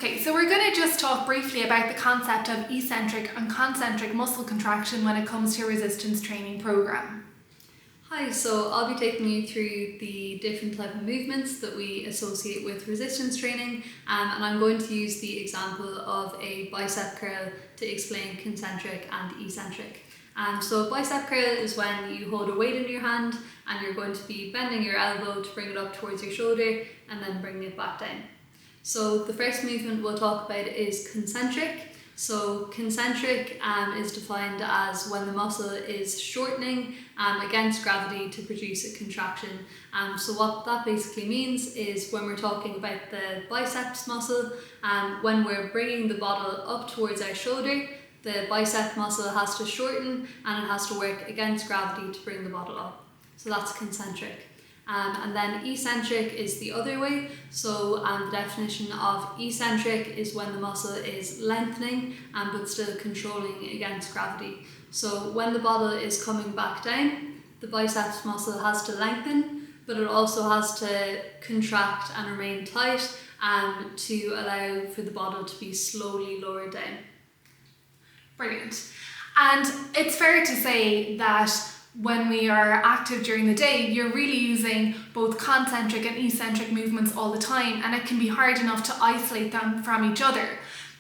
Okay, so we're going to just talk briefly about the concept of eccentric and concentric muscle contraction when it comes to a resistance training program. Hi, so I'll be taking you through the different type of movements that we associate with resistance training, and I'm going to use the example of a bicep curl to explain concentric and eccentric. So a bicep curl is when you hold a weight in your hand and you're going to be bending your elbow to bring it up towards your shoulder and then bringing it back down. So the first movement we'll talk about is concentric. So concentric is defined as when the muscle is shortening against gravity to produce a contraction. So what that basically means is when we're talking about the biceps muscle, when we're bringing the bottle up towards our shoulder, the bicep muscle has to shorten and it has to work against gravity to bring the bottle up. So that's concentric. And then eccentric is the other way. So the definition of eccentric is when the muscle is lengthening but still controlling against gravity. So when the bottle is coming back down, the biceps muscle has to lengthen, but it also has to contract and remain tight to allow for the bottle to be slowly lowered down. Brilliant. And it's fair to say that when we are active during the day, you're really using both concentric and eccentric movements all the time, and it can be hard enough to isolate them from each other.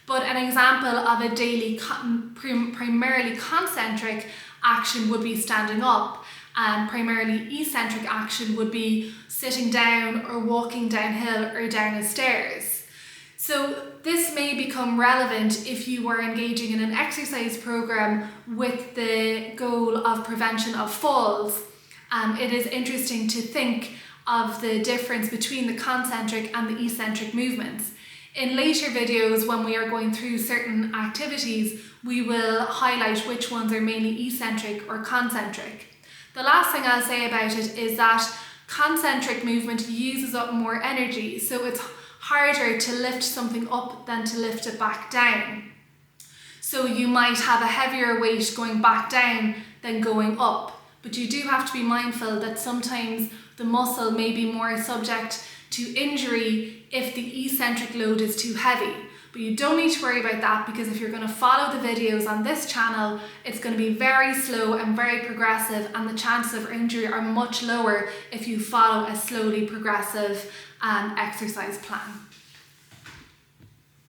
But an example of a daily primarily concentric action would be standing up, and primarily eccentric action would be sitting down or walking downhill or down the stairs. So this may become relevant if you were engaging in an exercise program with the goal of prevention of falls. It is interesting to think of the difference between the concentric and the eccentric movements. In later videos, when we are going through certain activities, we will highlight which ones are mainly eccentric or concentric. The last thing I'll say about it is that concentric movement uses up more energy, so it's harder to lift something up than to lift it back down. So you might have a heavier weight going back down than going up, but you do have to be mindful that sometimes the muscle may be more subject to injury if the eccentric load is too heavy. But you don't need to worry about that, because if you're going to follow the videos on this channel, it's going to be very slow and very progressive, and the chances of injury are much lower if you follow a slowly progressive exercise plan.